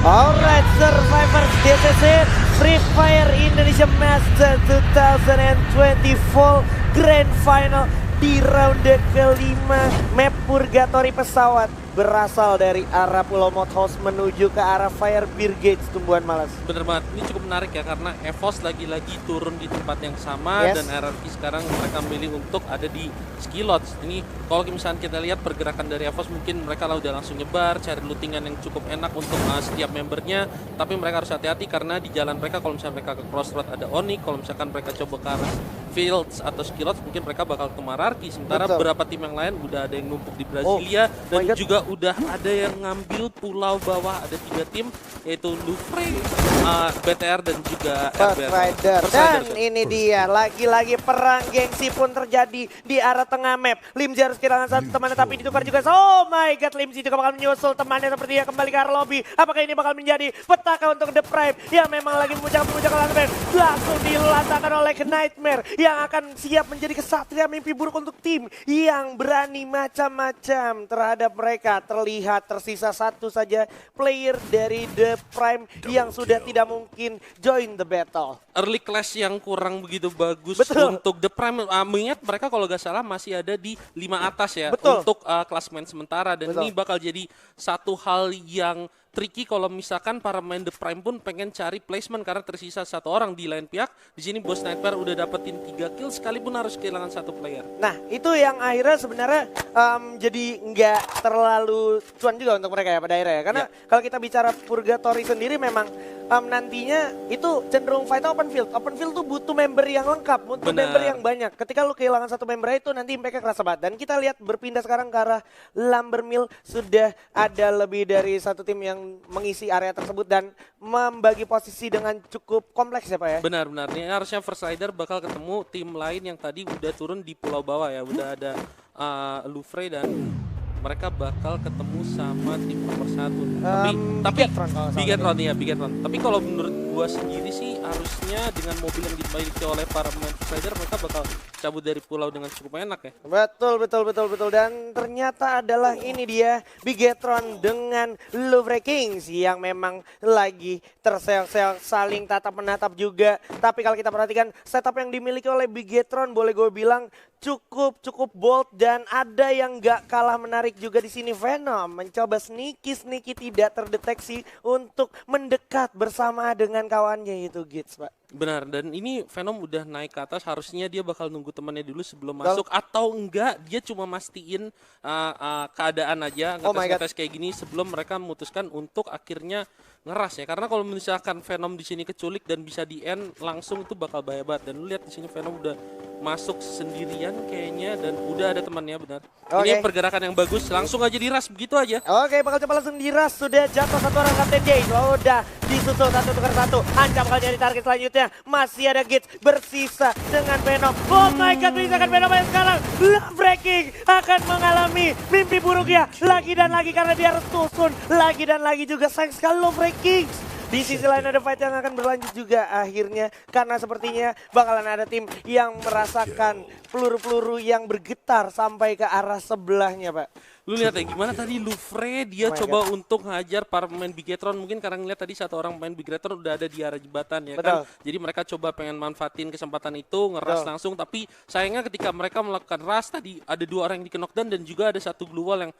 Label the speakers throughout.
Speaker 1: Alright, Survivors DCC Free Fire Indonesia Master 2024 Grand Final di ronde kelima. Map Purgatory pesawat berasal dari arah Pulau Mothouse menuju ke arah Fire Brigade Tumbuhan Malas.
Speaker 2: Bener banget, ini cukup menarik ya karena EVOS lagi-lagi turun di tempat yang sama dan RRQ sekarang mereka milih untuk ada di Skilots. Ini kalau misalnya kita lihat pergerakan dari EVOS mungkin mereka udah langsung nyebar, cari lootingan yang cukup enak untuk setiap membernya. Tapi mereka harus hati-hati karena di jalan mereka kalau misalnya mereka ke Crossroad ada Onyx, kalau misalkan mereka coba ke arah Fields atau Skilots mungkin mereka bakal ke Mararki. Sementara beberapa tim yang lain udah ada yang numpuk di Brasilia dan juga udah ada yang ngambil pulau bawah. Ada 3 tim yaitu Louvre, BTR dan juga
Speaker 1: First Rider. Dan ini dia lagi-lagi perang gengsi pun terjadi di arah tengah map. Limzi harus kehilangan satu temannya tapi ditukar juga. Oh my god, Limzi juga bakal menyusul temannya sepertinya kembali ke arah lobby. Apakah ini bakal menjadi petaka untuk The Prime yang memang lagi memuncak-memuncak Nightmare. Langsung dilantakan oleh Nightmare yang akan siap menjadi kesatria mimpi buruk untuk tim yang berani macam-macam terhadap mereka. Terlihat tersisa satu saja player dari The Prime yang sudah tidak mungkin join the battle.
Speaker 2: Early class yang kurang begitu bagus untuk The Prime. Mengingat mereka kalau gak salah masih ada di 5 atas ya untuk klasmen sementara. Dan ini bakal jadi satu hal yang tricky kalau misalkan para main The Prime pun pengen cari placement karena tersisa satu orang di lain pihak. Di sini Bos Nightmare udah dapetin 3 kill sekalipun harus kehilangan satu player.
Speaker 1: Nah itu yang akhirnya sebenarnya jadi nggak terlalu cuan juga untuk mereka ya pada akhirnya ya. Karena kalau kita bicara Purgatory sendiri memang nantinya itu cenderung fight open field. Open field tuh butuh member yang lengkap, butuh member yang banyak. Ketika lu kehilangan satu member itu nanti impactnya kerasa banget. Dan kita lihat berpindah sekarang ke arah Lumbermill sudah ada lebih dari satu tim yang mengisi area tersebut dan membagi posisi dengan cukup kompleks ya Pak ya.
Speaker 2: Benar-benar, ini harusnya First Rider bakal ketemu tim lain yang tadi udah turun di pulau bawah ya. Udah ada Louvre dan mereka bakal ketemu sama tim nomor 1. Tapi Bigetron. Tapi kalau menurut gua sendiri sih harusnya dengan mobil yang dimiliki oleh para pemain Rider mereka bakal cabut dari pulau dengan cukup enak ya.
Speaker 1: Betul. Dan ternyata adalah ini dia Bigetron dengan Louvre Kings yang memang lagi terseok-seok saling tatap menatap juga. Tapi kalau kita perhatikan setup yang dimiliki oleh Bigetron boleh gue bilang cukup bold dan ada yang gak kalah menarik juga di sini. Venom mencoba sneaky tidak terdeteksi untuk mendekat bersama dengan kawannya itu Gits Pak.
Speaker 2: Benar, dan ini Venom udah naik ke atas, harusnya dia bakal nunggu temannya dulu sebelum masuk atau enggak dia cuma mastiin keadaan aja ngetes kayak gini sebelum mereka memutuskan untuk akhirnya ngeras ya. Karena kalau misalkan Venom di sini keculik dan bisa di end langsung itu bakal bahaya banget. Dan lu lihat di sini Venom udah masuk sendirian kayaknya dan udah ada temannya benar. Ini pergerakan yang bagus, langsung aja diras begitu aja.
Speaker 1: Bakal coba langsung diras, sudah jatuh satu orang Kapten J. Udah disusul satu tukar satu. Ancam bakal jadi target selanjutnya. Masih ada Gits bersisa dengan Venom. Oh my god, menyisakan Venom yang sekarang. Breaking akan mengalami mimpi buruknya lagi dan lagi karena dia harus tusun lagi dan lagi juga. Sayang sekali lo Breaking. Di sisi lain ada fight yang akan berlanjut juga akhirnya karena sepertinya bakalan ada tim yang merasakan peluru-peluru yang bergetar sampai ke arah sebelahnya Pak.
Speaker 2: Lu lihat ya gimana tadi Louvre dia coba untuk ngajar para pemain Bigetron, mungkin karena ngeliat tadi satu orang pemain Bigetron udah ada di arah jembatan ya kan. Jadi mereka coba pengen manfaatin kesempatan itu ngeras langsung, tapi sayangnya ketika mereka melakukan rush tadi ada 2 orang yang di knockdown dan juga ada satu glue wall yang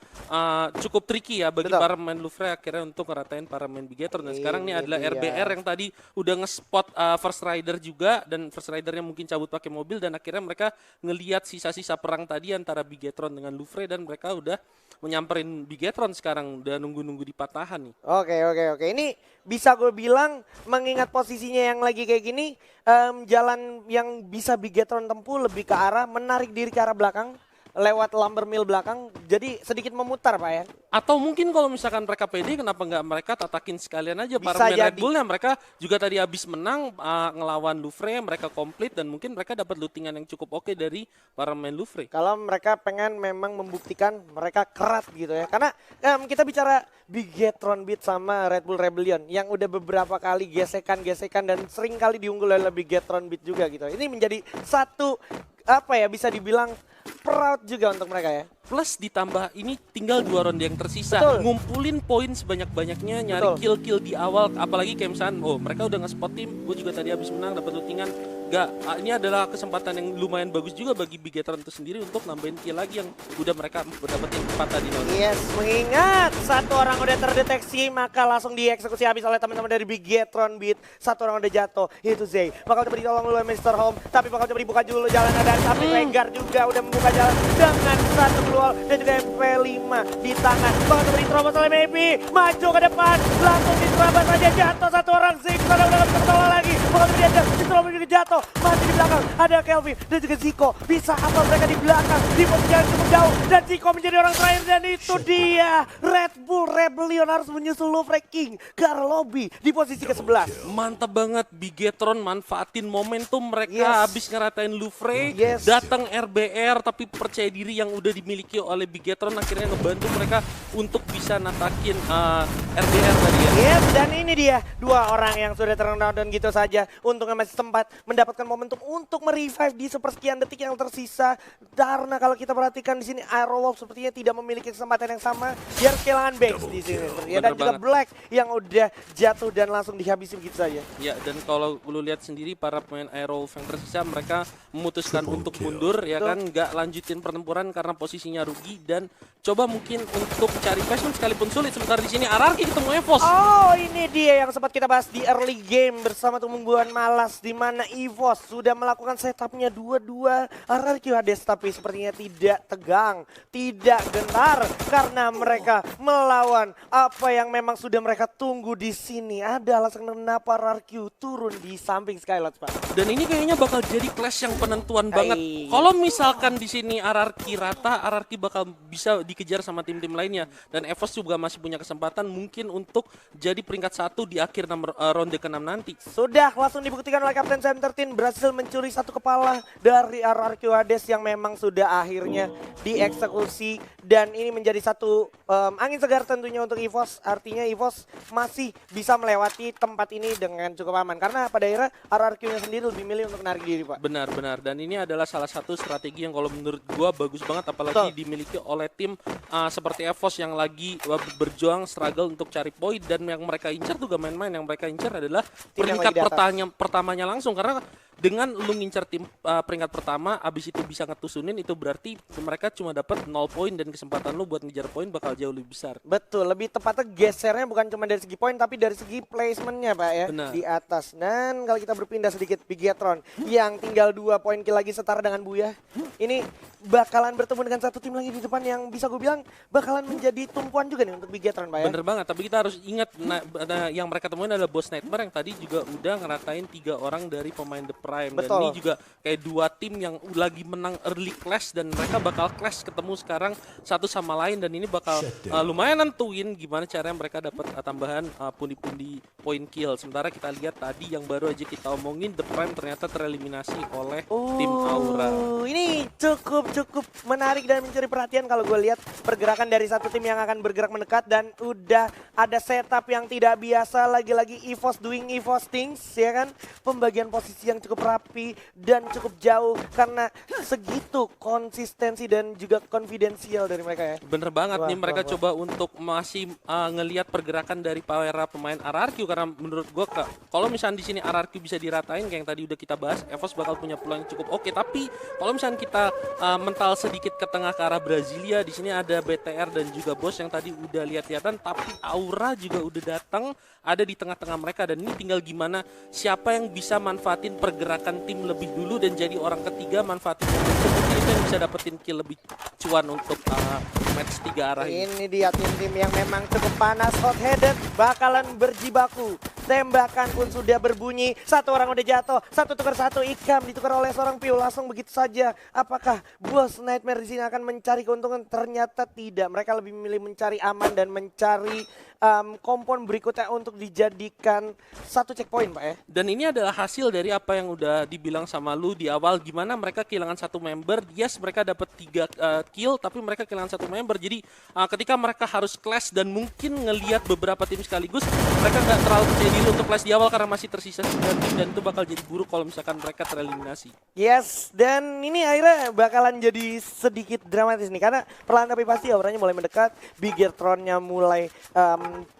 Speaker 2: cukup tricky ya bagi para pemain Louvre akhirnya untuk ngeratain para pemain Bigetron. Dan sekarang ini adalah RBR yang tadi udah nge-spot First Rider juga dan First Ridernya mungkin cabut pakai mobil dan akhirnya mereka ngelihat sisa-sisa perang tadi antara Bigetron dengan Louvre dan mereka udah menyamperin Bigetron sekarang udah nunggu-nunggu di patahan nih.
Speaker 1: Oke. Ini bisa gue bilang mengingat posisinya yang lagi kayak gini, jalan yang bisa Bigetron tempuh lebih ke arah menarik diri ke arah belakang lewat Lumbermill belakang, jadi sedikit memutar Pak ya.
Speaker 2: Atau mungkin kalau misalkan mereka pede, kenapa nggak mereka tatakin sekalian aja para pemain Red Bullnya. Mereka juga tadi habis menang ngelawan Louvre, mereka komplit dan mungkin mereka dapat lootingan yang cukup oke dari para pemain Louvre.
Speaker 1: Kalau mereka pengen memang membuktikan mereka keras gitu ya. Karena kita bicara Bigetron Beat sama Red Bull Rebellion yang udah beberapa kali gesekan dan sering kali diunggul oleh Bigetron Beat juga gitu. Ini menjadi satu bisa dibilang proud juga untuk mereka ya.
Speaker 2: Plus ditambah ini tinggal 2 ronde yang tersisa.
Speaker 1: Betul.
Speaker 2: Ngumpulin poin sebanyak-banyaknya, nyari kill-kill di awal. Apalagi kayak misalnya, mereka udah nge-spot tim. Gue juga tadi habis menang dapat lootingan. Ini adalah kesempatan yang lumayan bagus juga bagi Bigetron itu sendiri untuk nambahin kill lagi yang udah mereka dapetin 4 tadi.
Speaker 1: Yes, mengingat satu orang udah terdeteksi maka langsung dieksekusi habis oleh teman-teman dari Bigetron Beat. Satu orang udah jatuh, itu Zay. Bakal coba ditolong oleh Mr. Home, tapi bakal coba dibuka dulu jalan dan tapi Regar juga udah membuka jalan dengan satu keluar dan juga MP5 di tangan. Bakal coba diterobos oleh Maybe, maju ke depan, langsung diterobos saja jatuh satu orang Zay. Sana udah gak bisa ketolong lagi, bakal coba diajak, diterobos juga jatuh. Masih di belakang ada Kelvin dan juga Zico. Bisa apa mereka di belakang di posisi yang cukup jauh dan Zico menjadi orang terakhir dan itu dia Red Bull Rebellion harus menyusul Lufre King ke arah lobby di posisi ke-11.
Speaker 2: Mantap banget Bigetron manfaatin momentum mereka habis ngeratain Lufre, datang RBR tapi percaya diri yang udah dimiliki oleh Bigetron akhirnya ngebantu mereka untuk bisa natakin RBR tadi ya.
Speaker 1: Dan ini dia 2 orang yang sudah terkena dan gitu saja. Untungnya masih sempat mendapatkan momentum untuk merevive di sepersekian detik yang tersisa. Karena kalau kita perhatikan di sini Aerowolf sepertinya tidak memiliki kesempatan yang sama. Dia harus kehilangan base di sini. Dan juga Black yang udah jatuh dan langsung dihabisi begitu saja.
Speaker 2: Ya, dan kalau lu lihat sendiri para pemain Aerowolf yang tersisa mereka memutuskan untuk mundur ya kan, nggak lanjutin pertempuran karena posisinya rugi dan coba mungkin untuk cari placement sekalipun sulit. Sebentar di sini RRQ ketemu EVOS.
Speaker 1: Oh, ini dia yang sempat kita bahas di early game bersama Tumbuhan Malas di mana EVOS sudah melakukan setupnya 2-2 RRQ Hades tapi sepertinya tidak tegang, tidak gentar karena mereka melawan apa yang memang sudah mereka tunggu di sini. Ada alasan kenapa RRQ turun di samping Skylots, Pak.
Speaker 2: Dan ini kayaknya bakal jadi clash yang penentuan banget. Kalau misalkan di sini RRQ rata, RRQ bakal bisa dikejar sama tim-tim lainnya dan EVOS juga masih punya kesempatan mungkin untuk jadi peringkat 1 di akhir ronde ke-6 nanti.
Speaker 1: Sudah langsung dibuktikan oleh Kapten Sam 13 berhasil mencuri 1 kepala dari RRQ Hades yang memang sudah akhirnya dieksekusi dan ini menjadi satu angin segar tentunya untuk EVOS. Artinya EVOS masih bisa melewati tempat ini dengan cukup aman karena pada akhirnya RRQ-nya sendiri lebih milih untuk menarik diri, Pak.
Speaker 2: Benar-benar, dan ini adalah salah satu strategi yang kalau menurut gua bagus banget apalagi dimiliki oleh tim seperti EVOS yang lagi berjuang struggle untuk cari poin dan yang mereka incar juga main-main yang mereka incar adalah peringkat pertamanya langsung karena dengan lu ngincar tim peringkat pertama abis itu bisa ngetusunin itu berarti mereka cuma dapat 0 poin dan kesempatan lu buat ngejar poin bakal jauh lebih besar.
Speaker 1: Betul, lebih tepatnya gesernya bukan cuma dari segi poin tapi dari segi placementnya, Pak ya.
Speaker 2: Benar.
Speaker 1: Di atas. Dan kalau kita berpindah sedikit Bigetron yang tinggal 2 poin kill lagi setara dengan Buya. Ini bakalan bertemu dengan satu tim lagi di depan yang bisa gue bilang bakalan menjadi tumpuan juga nih untuk Bigetron, Pak ya.
Speaker 2: Bener banget, tapi kita harus ingat yang mereka temuin adalah Boss Nightmare yang tadi juga udah ngeratain 3 orang dari pemain The Prime. Dan ini juga kayak 2 tim yang lagi menang early clash dan mereka bakal clash ketemu sekarang satu sama lain dan ini bakal lumayan nentuin gimana caranya mereka dapat tambahan pundi-pundi point kill. Sementara kita lihat tadi yang baru aja kita omongin The Prime ternyata tereliminasi oleh tim Aura.
Speaker 1: Ini cukup menarik dan mencuri perhatian kalau gue lihat pergerakan dari satu tim yang akan bergerak mendekat dan udah ada setup yang tidak biasa lagi-lagi EVOS doing EVOS things ya kan, pembagian posisi yang cukup rapi dan cukup jauh karena segitu konsistensi dan juga konfidensial dari mereka ya.
Speaker 2: Bener banget nih mereka coba untuk masih ngelihat pergerakan dari para pemain RRQ karena menurut gue kalau misalnya di sini RRQ bisa diratain kayak yang tadi udah kita bahas, EVOS bakal punya peluang yang cukup oke. Tapi kalau misalnya kita mental sedikit ke tengah ke arah Brasilia, di sini ada BTR dan juga Boss yang tadi udah lihat-lihatan, tapi Aura juga udah datang ada di tengah-tengah mereka dan ini tinggal gimana siapa yang bisa manfaatin pergerakan tim lebih dulu dan jadi orang ketiga manfaatin momentum itu yang bisa dapetin kill lebih cuan untuk match 3 arah ini.
Speaker 1: Ini dia tim-tim yang memang cukup panas, hot-headed, bakalan berjibaku. Tembakan pun sudah berbunyi, satu orang udah jatuh, satu tukar satu, Ikam ditukar oleh seorang Piu langsung begitu saja. Apakah Boss Nightmare di sini akan mencari keuntungan? Ternyata tidak, mereka lebih memilih mencari aman dan mencari kompon berikutnya untuk dijadikan satu checkpoint Pak ya.
Speaker 2: Dan ini adalah hasil dari apa yang udah dibilang sama lu di awal, gimana mereka kehilangan satu member. Yes, mereka dapat 3 kill tapi mereka kehilangan satu member. Jadi ketika mereka harus clash dan mungkin ngelihat beberapa tim sekaligus, mereka nggak terlalu percaya diri untuk clash di awal karena masih tersisa 9 tim, dan itu bakal jadi buruk kalau misalkan mereka tereliminasi.
Speaker 1: Yes, dan ini akhirnya bakalan jadi sedikit dramatis nih karena perlahan tapi pasti auranya mulai mendekat, Bigetron-nya mulai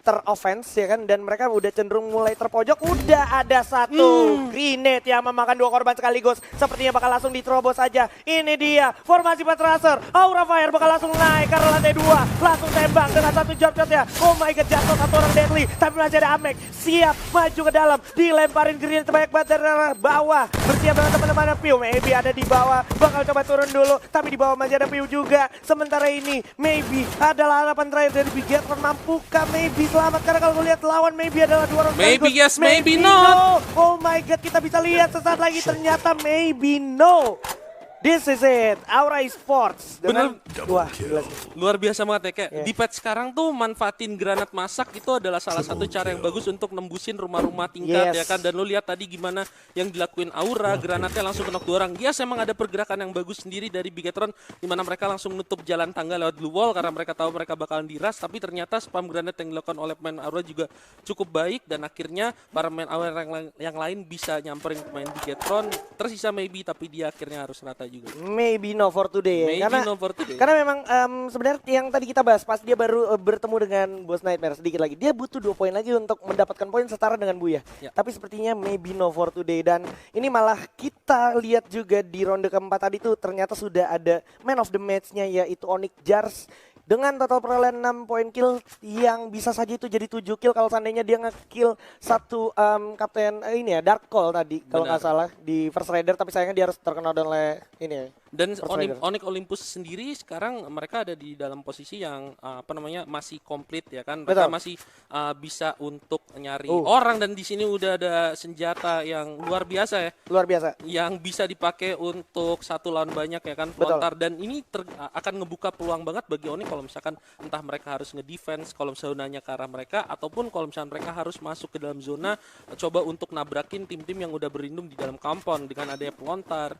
Speaker 1: teroffense ya kan, dan mereka udah cenderung mulai terpojok. Udah ada satu grenade yang memakan 2 korban sekaligus, sepertinya bakal langsung diterobos aja. Ini dia formasi Patracer, Aura Fire bakal langsung naik ke lantai 2, langsung tembak dengan satu jump shot ya. Oh my god, jatuh satu orang deadly, tapi masih ada Amek siap maju ke dalam, dilemparin grenade terbanyak banget dari arah bawah. Bersiap dengan teman-teman Piu, maybe ada di bawah, bakal coba turun dulu, tapi di bawah masih ada Piu juga. Sementara ini maybe adalah harapan terakhir dari Bigetron, mampukah maybe selamat, karena kalau lihat lawan maybe adalah 2 orang
Speaker 2: Maybe
Speaker 1: sekaligus.
Speaker 2: yes, maybe not.
Speaker 1: Oh my god, kita bisa lihat sesaat lagi ternyata maybe no. This is it, Aura Esports. Dengan, wah, gila sih.
Speaker 2: Luar biasa banget ya, kayak
Speaker 1: Yeah.
Speaker 2: di patch sekarang tuh manfaatin granat masak itu adalah salah satu cara yang bagus untuk nembusin rumah-rumah tingkat
Speaker 1: Yes.
Speaker 2: ya kan. Dan lu lihat tadi gimana yang dilakuin Aura, granatnya langsung kena 2 orang. Yes, emang ada pergerakan yang bagus sendiri dari Bigetron di mana mereka langsung nutup jalan tangga lewat blue wall karena mereka tahu mereka bakalan diras, tapi ternyata spam granat yang dilakukan oleh pemain Aura juga cukup baik dan akhirnya para pemain Aura yang lain bisa nyamperin pemain Bigetron. Tersisa maybe tapi dia akhirnya harus rata juga.
Speaker 1: Maybe no for today.
Speaker 2: Maybe
Speaker 1: karena,
Speaker 2: no for today.
Speaker 1: Karena memang sebenarnya yang tadi kita bahas pas dia baru bertemu dengan Bos Nightmare sedikit lagi, dia butuh 2 poin lagi untuk mendapatkan poin setara dengan Buya.
Speaker 2: Ya.
Speaker 1: Tapi sepertinya maybe no for today, dan ini malah kita lihat juga di ronde keempat tadi tuh ternyata sudah ada man of the match-nya yaitu Onyx Jars. Dengan total perolehan 6 poin kill yang bisa saja itu jadi 7 kill kalau seandainya dia nge-kill satu kapten ini ya Dark Call tadi kalau nggak salah di First Rider, tapi sayangnya dia harus terkena oleh ini ya.
Speaker 2: Dan
Speaker 1: First Rider.
Speaker 2: Onyx Olympus sendiri sekarang mereka ada di dalam posisi yang masih komplit ya kan. Mereka
Speaker 1: Betul.
Speaker 2: masih bisa untuk nyari orang, dan di sini udah ada senjata yang luar biasa ya.
Speaker 1: Luar biasa.
Speaker 2: Yang bisa dipakai untuk 1 lawan banyak ya kan,
Speaker 1: Betul.
Speaker 2: pelontar, dan ini akan ngebuka peluang banget bagi Onyx kalau misalkan entah mereka harus ngedefense kalau zonanya ke arah mereka, ataupun kalau misalkan mereka harus masuk ke dalam zona coba untuk nabrakin tim-tim yang udah berlindung di dalam compound dengan adanya pelontar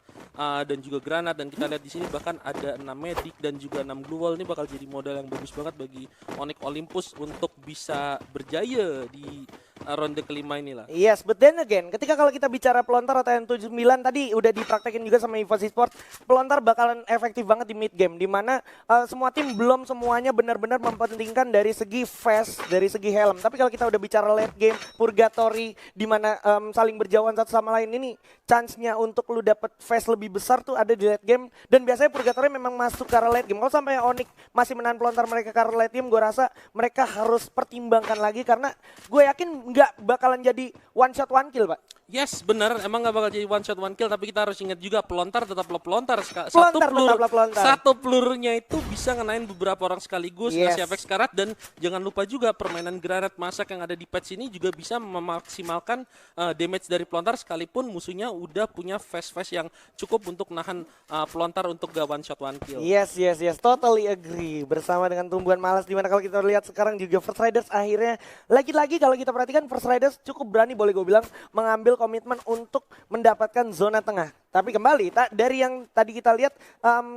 Speaker 2: dan juga granat. Dan kita lihat di sini bahkan ada 6 medic dan juga 6 glue wall. Ini bakal jadi modal yang bagus banget bagi Onyx Olympus untuk bisa berjaya di ronde kelima inilah.
Speaker 1: Yes, but then again, ketika kalau kita bicara pelontar atau M79 tadi udah dipraktekin juga sama EVOS Esports, pelontar bakalan efektif banget di mid game, dimana semua tim belum semuanya benar-benar mempentingkan dari segi fast, dari segi helm. Tapi kalau kita udah bicara late game, purgatory, dimana saling berjauhan satu sama lain, ini chance-nya untuk lu dapet fast lebih besar tuh ada di late game. Dan biasanya purgatory memang masuk ke arah late game. Kalau sampai Onyx masih menahan pelontar mereka ke arah late game, gue rasa mereka harus pertimbangkan lagi, karena gue yakin nggak bakalan jadi one shot one kill, Pak.
Speaker 2: Yes, benar, emang nggak bakal jadi one shot one kill, tapi kita harus ingat juga pelontar tetaplah pelontar.
Speaker 1: Tetaplah pelontar.
Speaker 2: Satu pelurunya itu bisa ngenain beberapa orang sekaligus,
Speaker 1: Yes.
Speaker 2: ngasih efek sekarat. Dan jangan lupa juga permainan granat masak yang ada di patch ini juga bisa memaksimalkan damage dari pelontar sekalipun musuhnya udah punya fast yang cukup untuk nahan pelontar untuk gak one shot one kill.
Speaker 1: Yes, totally agree. Bersama dengan tumbuhan malas, dimana kalau kita lihat sekarang juga First Riders akhirnya lagi-lagi kalau kita perhatikan First Riders cukup berani, boleh gue bilang, mengambil komitmen untuk mendapatkan zona tengah. Tapi kembali dari yang tadi kita lihat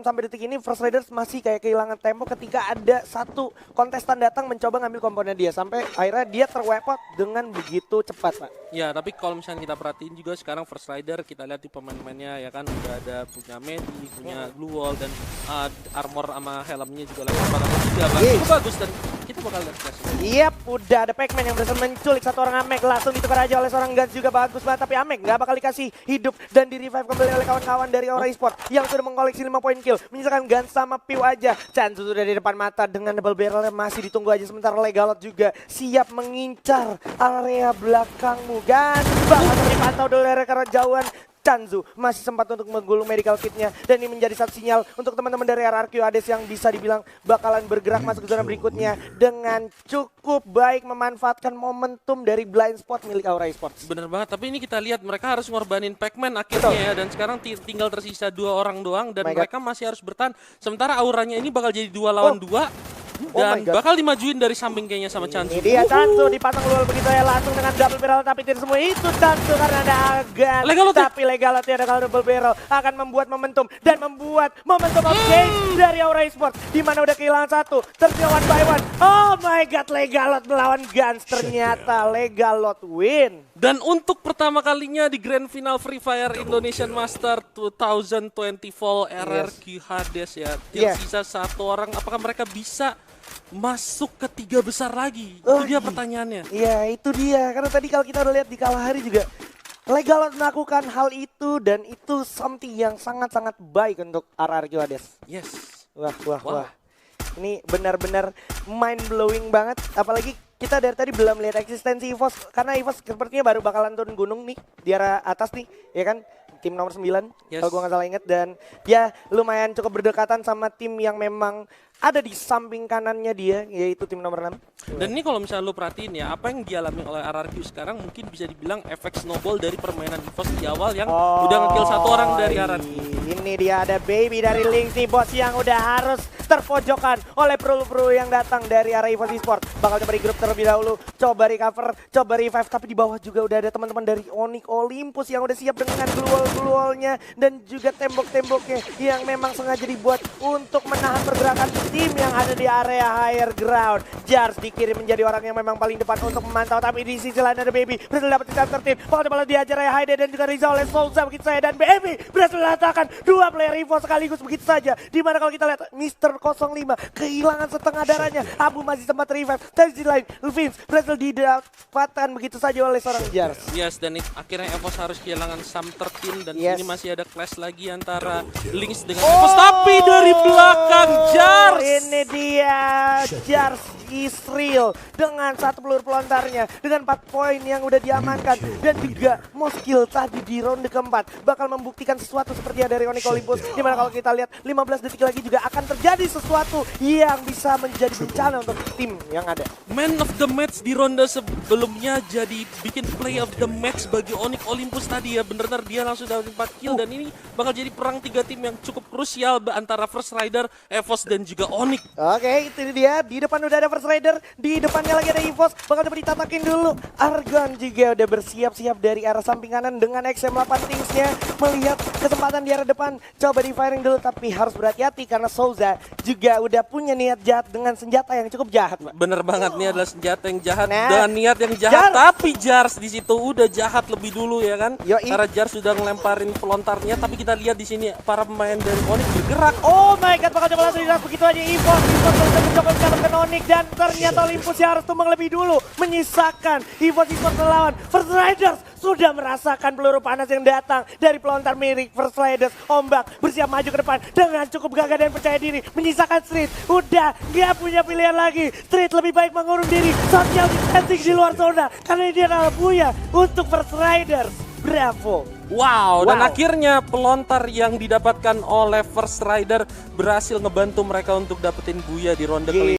Speaker 1: sampai detik ini First Riders masih kayak kehilangan tempo ketika ada satu kontestan datang mencoba ngambil komponen dia, sampai akhirnya dia terwepot dengan begitu cepat, Pak.
Speaker 2: Ya, tapi kalau misalnya kita perhatiin juga sekarang First Rider, kita lihat di pemain-pemainnya ya kan udah ada punya Medi, punya Blue Wall, dan armor sama helmnya juga level 4 itu bagus, dan kita bakal lihat flash.
Speaker 1: Yap, udah ada Pac-Man yang berhasil menculik satu orang Amek, langsung ditukar aja oleh seorang Guns, juga bagus banget, tapi Amek nggak bakal dikasih hidup dan di revive kembali oleh kawan-kawan dari Aura Esports yang sudah mengkoleksi 5 poin kill, menyisakan Guns sama Piu aja. Chanzu sudah di depan mata dengan double barrelnya masih ditunggu aja, sementara Legalot juga siap mengincar area belakangmu. Guns bakal dipantau dari jauhan. Chanzu masih sempat untuk menggulung medical kitnya, dan ini menjadi satu sinyal untuk teman-teman dari RRQ Hades yang bisa dibilang bakalan bergerak masuk ke zona berikutnya dengan cukup baik memanfaatkan momentum dari blind spot milik Aura Esports.
Speaker 2: Bener banget, tapi ini kita lihat mereka harus ngorbanin Pac-Man akhirnya ya, dan sekarang tinggal tersisa 2 orang doang dan mereka masih harus bertahan. Sementara auranya ini bakal jadi 2 lawan 2. dan bakal dimajuin dari samping kayaknya sama Chansu.
Speaker 1: Ini dia Chansu dipasang luar begitu ya langsung dengan double barrel, tapi tidak semua itu Chansu karena ada Agan. Tapi Legality ada kalau double barrel akan membuat momentum dan membuat momentum of change dari Aura Esports, di mana udah kehilangan satu, ternyata one by one. Oh my god, Legalot melawan Guns, ternyata Legalot win.
Speaker 2: Dan untuk pertama kalinya di Grand Final Free Fire Indonesian Master 2024 RRQ Hades ya, tersisa satu orang, apakah mereka bisa masuk ke 3 besar lagi? Itu dia pertanyaannya.
Speaker 1: Iya, itu dia. Karena tadi kalau kita udah lihat di kalah hari juga, Legalot melakukan hal itu dan itu something yang sangat-sangat baik untuk RRQ Hades.
Speaker 2: Yes.
Speaker 1: Wah. Ini benar-benar mind blowing banget. Apalagi kita dari tadi belum lihat eksistensi EVOS, karena EVOS sepertinya baru bakalan turun gunung nih di arah atas nih, ya kan? Tim nomor 9 kalau gue nggak salah inget, dan ya lumayan cukup berdekatan sama tim yang memang ada di samping kanannya dia, yaitu tim nomor 6.
Speaker 2: Dan ini kalau misalnya lu perhatiin ya, apa yang dialami oleh RRQ sekarang mungkin bisa dibilang efek snowball dari permainan EVOS di awal yang udah nge-kill satu orang dari RRQ.
Speaker 1: Ini dia ada baby dari Lingxi Bos yang udah harus terpojokan oleh pro yang datang dari arah EVOS Esports. Bakal coba di grup terlebih dahulu, coba recover, coba revive, tapi di bawah juga udah ada teman-teman dari Onyx Olympus yang udah siap dengan gluol-gluolnya dan juga tembok-temboknya yang memang sengaja dibuat untuk menahan pergerakan tim yang ada di area higher ground. Jars dikirim menjadi orang yang memang paling depan untuk memantau, tapi di sisi lain ada Baby berhasil dapat di tertib. Malah diajar ya Haide dan juga Riza oleh Souza begitu saja, dan Baby berhasil meletakkan 2 player EVOS sekaligus begitu saja. Dimana kalau kita lihat Mr. 05 kehilangan setengah darahnya, Abu masih sempat revive. Dari sisi lain Vince berhasil didapatkan begitu saja oleh seorang Jars.
Speaker 2: Yes, dan akhirnya EVOS harus kehilangan Sam 13 dan ini masih ada clash lagi antara Lynx dengan EVOS, tapi dari belakang Jars.
Speaker 1: Ini dia Jars Israel dengan 1 peluru pelontarnya dengan 4 poin yang udah diamankan, dan juga Moskil tadi di ronde keempat bakal membuktikan sesuatu seperti yang dari Onyx Olympus, dimana kalau kita lihat 15 detik lagi juga akan terjadi sesuatu yang bisa menjadi bencana untuk tim yang ada.
Speaker 2: Man of the match di ronde sebelumnya jadi bikin play of the match bagi Onyx Olympus tadi ya, bener-bener dia langsung dapat 4 kill dan ini bakal jadi perang 3 tim yang cukup krusial antara First Rider, EVOS dan juga Onyx.
Speaker 1: Oke, itu dia, di depan udah ada First Rider, di depannya lagi ada EVOS, bakal coba ditatakin dulu. Argon juga udah bersiap-siap dari arah samping kanan dengan XM8 Thingsnya, melihat kesempatan di arah depan, coba di firing dulu, tapi harus berhati-hati karena Souza juga udah punya niat jahat dengan senjata yang cukup jahat, Mbak.
Speaker 2: Bener banget, nih adalah senjata yang jahat dan niat yang jahat, tapi Jars di situ udah jahat lebih dulu ya kan? Karena Jars sudah ngelemparin pelontarnya, tapi kita lihat di sini para pemain dari Onyx bergerak.
Speaker 1: Oh my god, bakal coba langsung diras begitu aja EVOS sudah mencoba mendapatkan Onyx, dan ternyata Olympus yang harus tumbang lebih dulu, menyisakan EVOS Esports melawan First Riders. Sudah merasakan peluru panas yang datang dari pelontar milik First Riders. Ombak bersiap maju ke depan dengan cukup gagah dan percaya diri, menyisakan Street. Udah nggak punya pilihan lagi, Street lebih baik mengurung diri, social distancing di luar zona, karena ini adalah buaya untuk First Riders. Bravo.
Speaker 2: Wow, dan akhirnya pelontar yang didapatkan oleh First Rider berhasil ngebantu mereka untuk dapetin buaya di ronde kelima.